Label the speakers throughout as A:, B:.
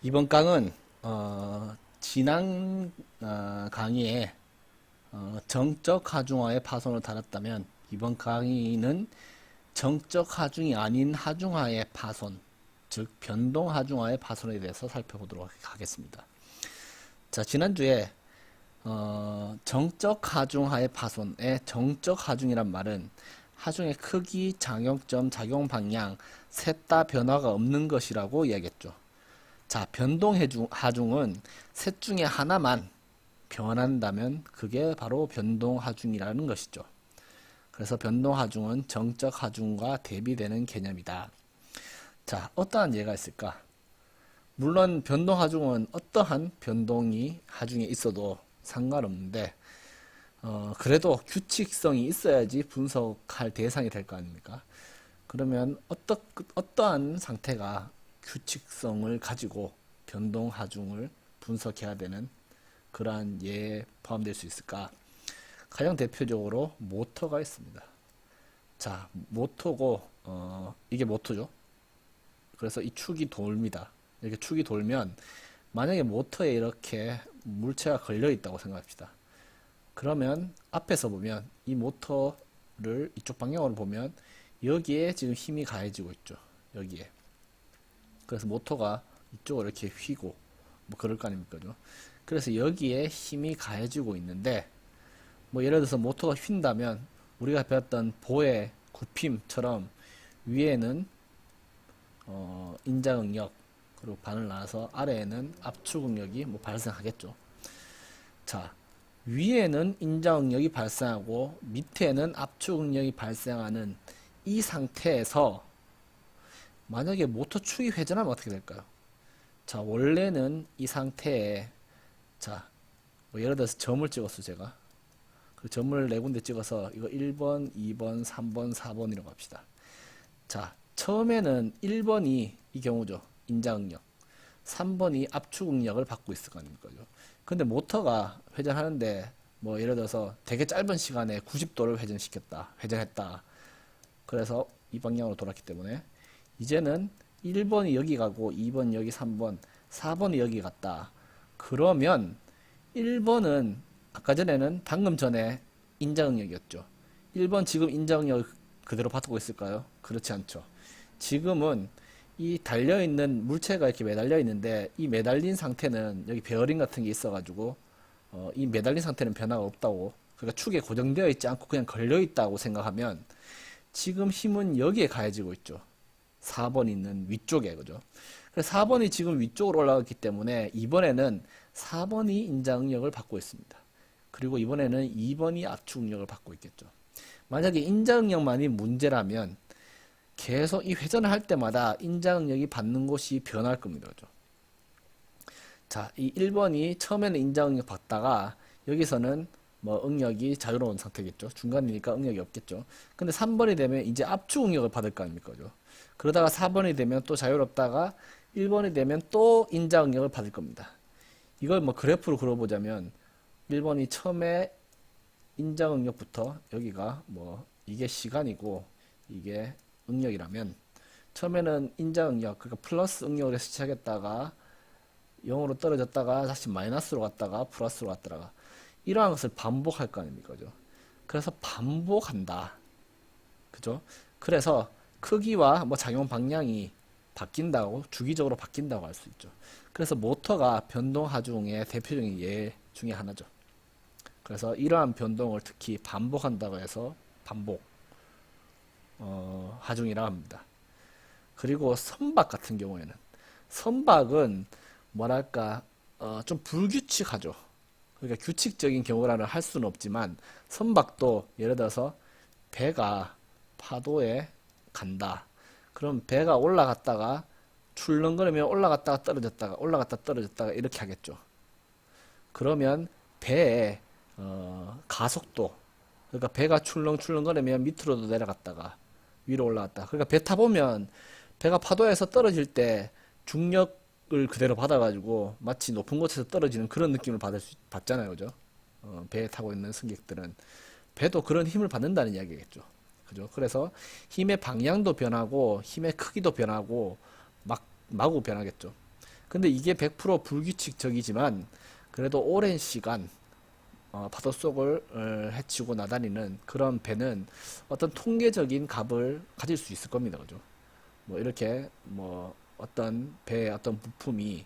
A: 이번 강은 지난 강의에 정적 하중하의 파손을 다뤘다면 이번 강의는 정적 하중이 아닌 하중하의 파손, 즉 변동 하중하의 파손에 대해서 살펴보도록 하겠습니다. 자, 지난주에 정적 하중하의 파손의 정적 하중이란 말은 하중의 크기, 작용점, 작용 방향 셋 다 변화가 없는 것이라고 이야기했죠. 자, 변동 하중은 셋 중에 하나만 변한다면 그게 바로 변동 하중이라는 것이죠. 그래서 변동 하중은 정적 하중과 대비되는 개념이다. 자, 어떠한 예가 있을까? 물론 변동 하중은 어떠한 변동이 하중에 있어도 상관없는데 그래도 규칙성이 있어야지 분석할 대상이 될 거 아닙니까? 그러면 어떠한 상태가 규칙성을 가지고 변동 하중을 분석해야 되는 그러한 예에 포함될 수 있을까? 가장 대표적으로 모터가 있습니다. 자, 모터고 이게 모터죠. 그래서 이 축이 돌입니다. 이렇게 축이 돌면 만약에 모터에 이렇게 물체가 걸려 있다고 생각합시다. 그러면 앞에서 보면 이 모터를 이쪽 방향으로 보면 여기에 지금 힘이 가해지고 있죠. 여기에. 그래서 모터가 이쪽으로 이렇게 휘고 뭐 그럴 거 아닙니까? 그래서 여기에 힘이 가해지고 있는데 뭐 예를 들어서 모터가 휜다면 우리가 배웠던 보의 굽힘처럼 위에는 인자응력 그리고 반을 나눠서 아래에는 압축응력이 뭐 발생하겠죠. 자, 위에는 인자응력이 발생하고 밑에는 압축응력이 발생하는 이 상태에서 만약에 모터 축이 회전하면 어떻게 될까요? 자, 원래는 이 상태에 자, 뭐 예를 들어서 점을 찍었어 제가. 그 점을 네 군데 찍어서 이거 1번, 2번, 3번, 4번이라고 합시다. 자, 처음에는 1번이 이 경우죠. 인자응력. 3번이 압축응력을 받고 있을 거 아닙니까? 근데 모터가 회전하는데 뭐 예를 들어서 되게 짧은 시간에 90도를 회전했다. 그래서 이 방향으로 돌았기 때문에 이제는 1번이 여기 가고 2번 여기 3번 4번이 여기 갔다. 그러면 1번은 아까 전에는 방금 전에 인자응력이었죠. 1번 지금 인자응력 그대로 받고 있을까요? 그렇지 않죠. 지금은 이 달려있는 물체가 이렇게 매달려 있는데 이 매달린 상태는 여기 베어링 같은 게 있어가지고 이 매달린 상태는 변화가 없다고, 그러니까 축에 고정되어 있지 않고 그냥 걸려 있다고 생각하면 지금 힘은 여기에 가해지고 있죠. 4번 있는 위쪽에, 그죠? 그래서 4번이 지금 위쪽으로 올라갔기 때문에 이번에는 4번이 인자응력을 받고 있습니다. 그리고 이번에는 2번이 압축응력을 받고 있겠죠. 만약에 인자응력만이 문제라면 계속 이 회전을 할 때마다 인자응력이 받는 곳이 변할 겁니다. 그죠? 자, 이 1번이 처음에는 인자응력 받다가 여기서는 뭐 응력이 자유로운 상태겠죠. 중간이니까 응력이 없겠죠. 근데 3번이 되면 이제 압축응력을 받을 거 아닙니까? 그죠? 그러다가 4번이 되면 또 자유롭다가 1번이 되면 또 인자응력을 받을 겁니다. 이걸 뭐 그래프로 그려보자면 1번이 처음에 인자응력부터 여기가 뭐 이게 시간이고 이게 응력이라면 처음에는 인자응력, 그러니까 플러스 응력을 해서 시작했다가 0으로 떨어졌다가 다시 마이너스로 갔다가 플러스로 갔다가 이러한 것을 반복할 거 아닙니까? 그죠? 그래서 반복한다. 그죠? 그래서 크기와 뭐 작용 방향이 바뀐다고, 주기적으로 바뀐다고 할 수 있죠. 그래서 모터가 변동 하중의 대표적인 예 중에 하나죠. 그래서 이러한 변동을 특히 반복한다고 해서 반복 하중이라고 합니다. 그리고 선박 같은 경우에는 선박은 뭐랄까 좀 불규칙하죠. 그러니까 규칙적인 경우라는 할 수는 없지만 선박도 예를 들어서 배가 파도에 간다. 그럼 배가 올라갔다가 출렁거리면 올라갔다가 떨어졌다가 올라갔다 떨어졌다가 이렇게 하겠죠. 그러면 배의 가속도, 그러니까 배가 출렁출렁거리면 밑으로도 내려갔다가 위로 올라갔다. 그러니까 배 타보면 배가 파도에서 떨어질 때 중력을 그대로 받아가지고 마치 높은 곳에서 떨어지는 그런 느낌을 받잖아요. 그죠? 배에 타고 있는 승객들은 배도 그런 힘을 받는다는 이야기겠죠. 그죠? 그래서 힘의 방향도 변하고 힘의 크기도 변하고 마구 변하겠죠. 근데 이게 100% 불규칙적이지만 그래도 오랜 시간 파도 속을 헤치고 나다니는 그런 배는 어떤 통계적인 값을 가질 수 있을 겁니다. 그죠? 뭐 이렇게 뭐 어떤 배의 어떤 부품이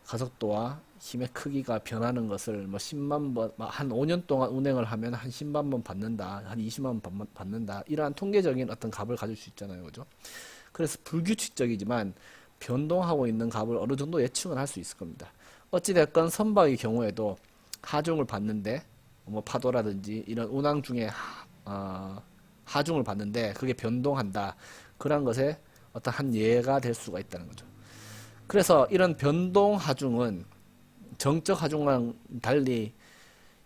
A: 가속도와 힘의 크기가 변하는 것을 뭐 10만 번, 한 5년 동안 운행을 하면 한 10만 번 받는다, 한 20만 번 받는다, 이러한 통계적인 어떤 값을 가질 수 있잖아요. 그죠? 그래서 불규칙적이지만 변동하고 있는 값을 어느 정도 예측을 할 수 있을 겁니다. 어찌됐건 선박의 경우에도 하중을 받는데, 뭐 파도라든지 이런 운항 중에 하중을 받는데 그게 변동한다. 그런 것에 어떤 한 예가 될 수가 있다는 거죠. 그래서 이런 변동 하중은 정적 하중과는 달리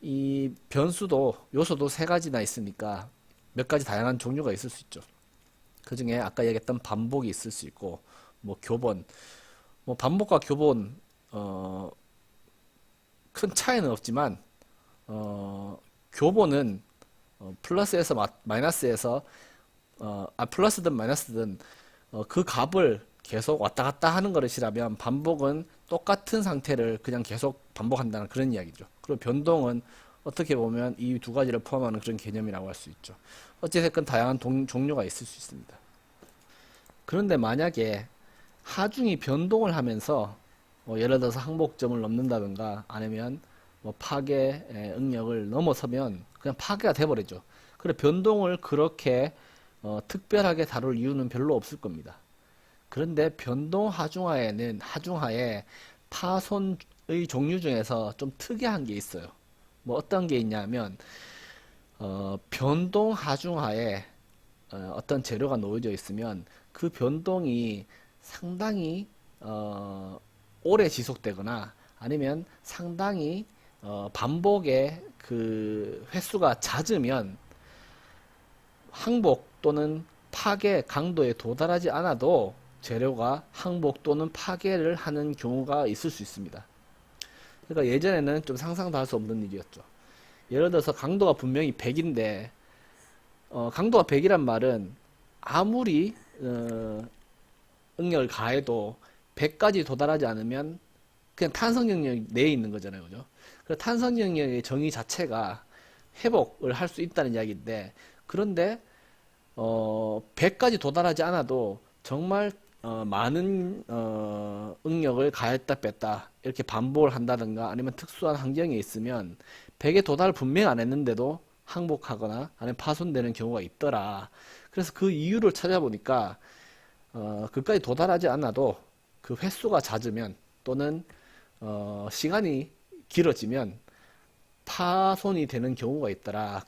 A: 이 변수도 요소도 세 가지나 있으니까 몇 가지 다양한 종류가 있을 수 있죠. 그 중에 아까 얘기했던 반복이 있을 수 있고 뭐 교본, 뭐 반복과 교본 큰 차이는 없지만 교본은 플러스에서 마이너스에서 플러스든 마이너스든 그 값을 계속 왔다 갔다 하는 것이라면 반복은 똑같은 상태를 그냥 계속 반복한다는 그런 이야기죠. 그리고 변동은 어떻게 보면 이 두 가지를 포함하는 그런 개념이라고 할 수 있죠. 어찌됐건 다양한 종류가 있을 수 있습니다. 그런데 만약에 하중이 변동을 하면서 예를 들어서 항복점을 넘는다든가 아니면 뭐 파괴 응력을 넘어서면 그냥 파괴가 돼버리죠. 그래 변동을 그렇게 특별하게 다룰 이유는 별로 없을 겁니다. 그런데 변동 하중하에 파손의 종류 중에서 좀 특이한 게 있어요. 뭐 어떤 게 있냐면 변동 하중하에 어떤 재료가 놓여져 있으면 그 변동이 상당히 오래 지속되거나 아니면 상당히 반복의 그 횟수가 잦으면 항복 또는 파괴 강도에 도달하지 않아도 재료가 항복 또는 파괴를 하는 경우가 있을 수 있습니다. 그러니까 예전에는 좀 상상도 할 수 없는 일이었죠. 예를 들어서 강도가 분명히 100인데 강도가 100이란 말은 아무리 응력을 가해도 100까지 도달하지 않으면 그냥 탄성 영역 내에 있는 거잖아요. 그죠? 그 탄성 영역의 정의 자체가 회복을 할 수 있다는 이야기인데 그런데 100까지 도달하지 않아도 정말 많은 응력을 가했다 뺐다 이렇게 반복을 한다든가 아니면 특수한 환경에 있으면 100에 도달을 분명히 안 했는데도 항복하거나 아니면 파손되는 경우가 있더라. 그래서 그 이유를 찾아보니까 그까지 도달하지 않아도 그 횟수가 잦으면 또는 시간이 길어지면 파손이 되는 경우가 있더라.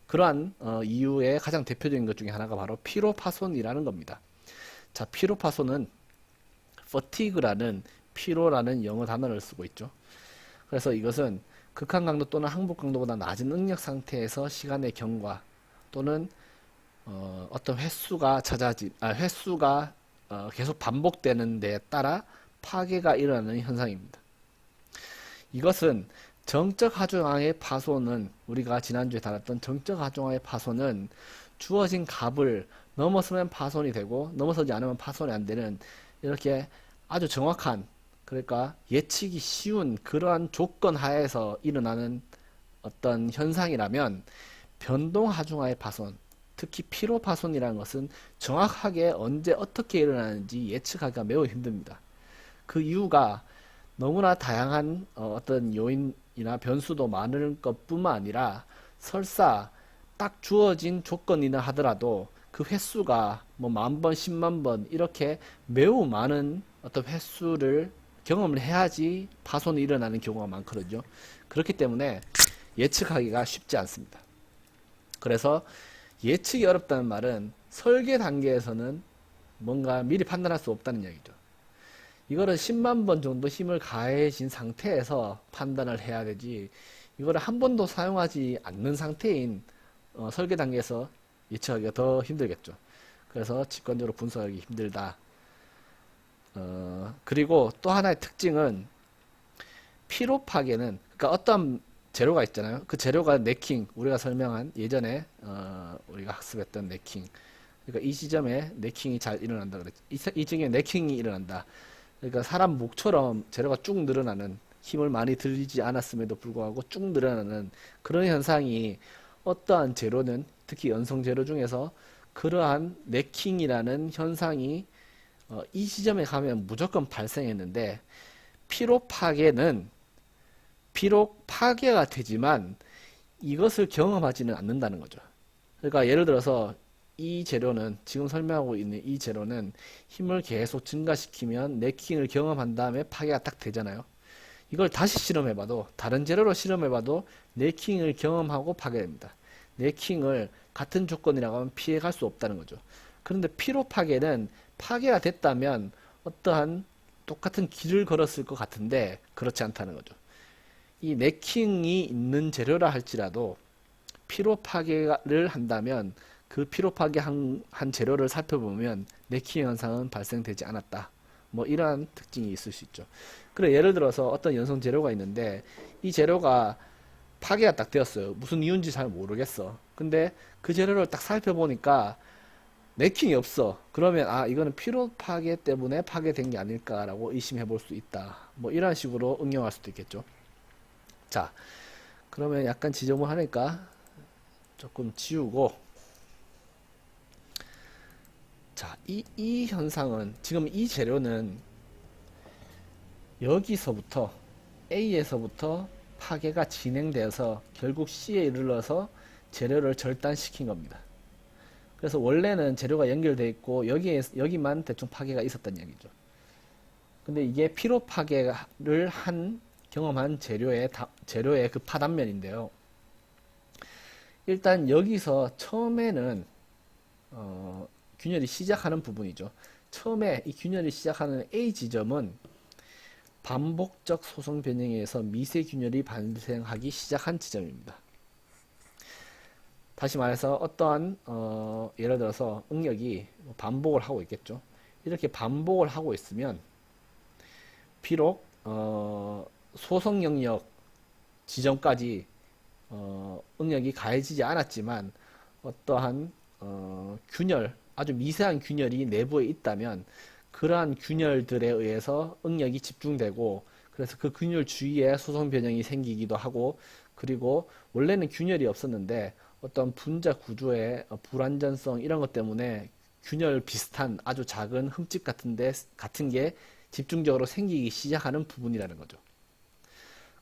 A: 그러한 이유의 가장 대표적인 것 중에 하나가 바로 피로 파손이라는 겁니다. 자, 피로 파손은 fatigue라는 피로라는 영어 단어를 쓰고 있죠. 그래서 이것은 극한 강도 또는 항복 강도보다 낮은 응력 상태에서 시간의 경과 또는 어떤 횟수가 계속 반복되는 데에 따라 파괴가 일어나는 현상입니다. 이것은 정적 하중항의 파손은 우리가 지난주에 다뤘던 정적 하중항의 파손은 주어진 값을 넘어서면 파손이 되고 넘어서지 않으면 파손이 안 되는 이렇게 아주 정확한 그러니까 예측이 쉬운 그러한 조건 하에서 일어나는 어떤 현상이라면 변동 하중하의 파손 특히 피로 파손이라는 것은 정확하게 언제 어떻게 일어나는지 예측하기가 매우 힘듭니다. 그 이유가 너무나 다양한 어떤 요인이나 변수도 많을 것뿐만 아니라 설사 딱 주어진 조건이나 하더라도 그 횟수가 뭐 10,000번, 100,000번 이렇게 매우 많은 어떤 횟수를 경험을 해야지 파손이 일어나는 경우가 많거든요. 그렇기 때문에 예측하기가 쉽지 않습니다. 그래서 예측이 어렵다는 말은 설계 단계에서는 뭔가 미리 판단할 수 없다는 얘기죠. 이거를 10만 번 정도 힘을 가해진 상태에서 판단을 해야 되지 이거를 한 번도 사용하지 않는 상태인 설계 단계에서 예측하기가 더 힘들겠죠. 그래서 직관적으로 분석하기 힘들다. 그리고 또 하나의 특징은 피로 파괴는 그러니까 어떤 재료가 있잖아요. 그 재료가 네킹 우리가 설명한 예전에 우리가 학습했던 네킹 그러니까 이 지점에 네킹이 잘 일어난다. 이 지점에 네킹이 일어난다. 그러니까 사람 목처럼 재료가 쭉 늘어나는, 힘을 많이 들이지 않았음에도 불구하고 쭉 늘어나는 그런 현상이 어떠한 재료는, 특히 연성 재료 중에서 그러한 네킹이라는 현상이 이 지점에 가면 무조건 발생했는데, 피로 파괴는 비록 파괴가 되지만 이것을 경험하지는 않는다는 거죠. 그러니까 예를 들어서 이 재료는, 지금 설명하고 있는 이 재료는 힘을 계속 증가시키면 네킹을 경험한 다음에 파괴가 딱 되잖아요. 이걸 다시 실험해봐도, 다른 재료로 실험해봐도 네킹을 경험하고 파괴됩니다. 네킹을 같은 조건이라고 하면 피해갈 수 없다는 거죠. 그런데 피로 파괴는 파괴가 됐다면 어떠한 똑같은 길을 걸었을 것 같은데 그렇지 않다는 거죠. 이 네킹이 있는 재료라 할지라도 피로 파괴를 한다면 그 피로 파괴한 재료를 살펴보면 네킹 현상은 발생되지 않았다. 뭐 이러한 특징이 있을 수 있죠. 그래, 예를 들어서 어떤 연성 재료가 있는데 이 재료가 파괴가 딱 되었어요. 무슨 이유인지 잘 모르겠어. 근데 그 재료를 딱 살펴보니까 네킹이 없어. 그러면 아, 이거는 피로 파괴 때문에 파괴된 게 아닐까라고 의심해 볼 수 있다. 뭐 이런 식으로 응용할 수도 있겠죠. 자, 그러면 약간 지저분 하니까 조금 지우고, 자, 이 현상은, 지금 이 재료는 여기서부터 A에서부터 파괴가 진행되어서 결국 C에 이르러서 재료를 절단시킨 겁니다. 그래서 원래는 재료가 연결되어 있고 여기만 대충 파괴가 있었단 얘기죠. 근데 이게 피로 파괴를 경험한 재료의 그 파단면인데요. 일단 여기서 처음에는 균열이 시작하는 부분이죠. 처음에 이 균열이 시작하는 A 지점은 반복적 소성 변형에 의해서 미세 균열이 발생하기 시작한 지점입니다. 다시 말해서 어떠한 예를 들어서 응력이 반복을 하고 있겠죠. 이렇게 반복을 하고 있으면 비록 소성 영역 지점까지 응력이 가해지지 않았지만 어떠한 균열, 아주 미세한 균열이 내부에 있다면 그러한 균열들에 의해서 응력이 집중되고, 그래서 그 균열 주위에 소성 변형이 생기기도 하고, 그리고 원래는 균열이 없었는데 어떤 분자 구조의 불완전성 이런 것 때문에 균열 비슷한 아주 작은 흠집 같은 게 집중적으로 생기기 시작하는 부분이라는 거죠.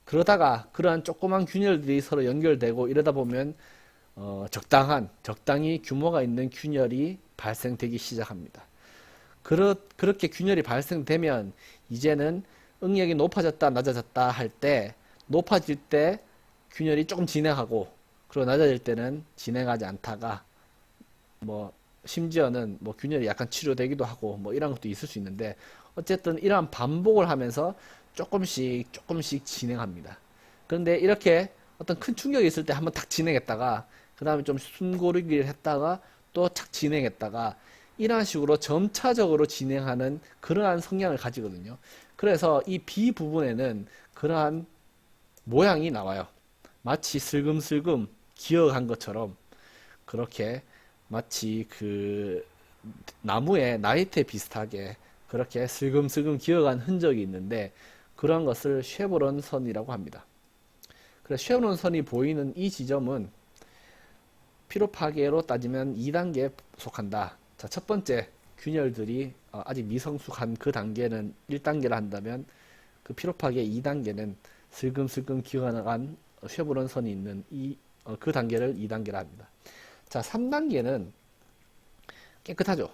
A: 그러다가 그러한 조그만 균열들이 서로 연결되고 이러다 보면 적당히 규모가 있는 균열이 발생되기 시작합니다. 그렇게 균열이 발생되면 이제는 응력이 높아졌다 낮아졌다 할 때, 높아질 때 균열이 조금 진행하고, 그리고 낮아질 때는 진행하지 않다가 뭐 심지어는 뭐 균열이 약간 치료되기도 하고 뭐 이런 것도 있을 수 있는데, 어쨌든 이러한 반복을 하면서 조금씩 진행합니다. 그런데 이렇게 어떤 큰 충격이 있을 때 한번 탁 진행했다가 그 다음에 좀 숨고르기를 했다가 또 착 진행했다가 이런 식으로 점차적으로 진행하는 그러한 성향을 가지거든요. 그래서 이 B 부분에는 그러한 모양이 나와요. 마치 슬금슬금 기어간 것처럼, 그렇게 마치 그 나무의 나이테 비슷하게 그렇게 슬금슬금 기어간 흔적이 있는데, 그런 것을 쉐보론 선이라고 합니다. 그래서 쉐보론 선이 보이는 이 지점은 피로 파괴로 따지면 2단계에 속한다. 자, 첫 번째 균열들이 아직 미성숙한 그 단계는 1단계라 한다면, 그 피로 파괴 2단계는 슬금슬금 기어간 쉐보론 선이 있는 그 단계를 2단계라 합니다. 자, 3단계는 깨끗하죠.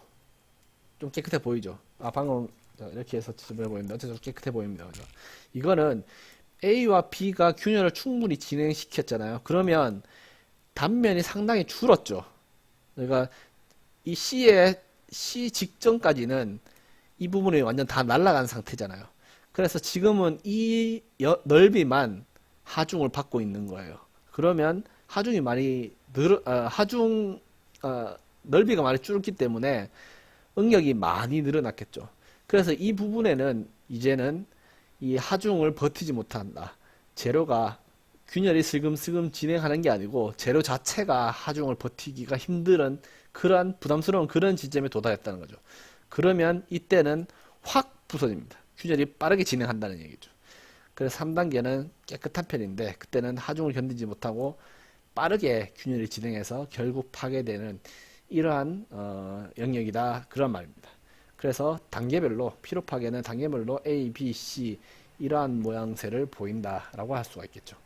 A: 좀 깨끗해 보이죠. 방금 이렇게 해서 지저분해 보이는데 어쨌든 깨끗해 보입니다. 그죠? 이거는 A와 B가 균열을 충분히 진행시켰잖아요. 그러면 단면이 상당히 줄었죠. 그러니까 이 C 직전까지는 이 부분이 완전 다 날아간 상태잖아요. 그래서 지금은 이 넓이만 하중을 받고 있는 거예요. 그러면 하중이 많이 넓이가 많이 줄었기 때문에 응력이 많이 늘어났겠죠. 그래서 이 부분에는 이제는 이 하중을 버티지 못한다. 재료가 균열이 슬금슬금 진행하는 게 아니고 재료 자체가 하중을 버티기가 힘든 그러한 부담스러운 그런 지점에 도달했다는 거죠. 그러면 이때는 확 부서집니다. 균열이 빠르게 진행한다는 얘기죠. 그래서 3단계는 깨끗한 편인데 그때는 하중을 견디지 못하고 빠르게 균열이 진행해서 결국 파괴되는 이러한 영역이다 그런 말입니다. 그래서 단계별로 피로 파괴는 단계별로 A, B, C 이러한 모양새를 보인다라고 할 수가 있겠죠.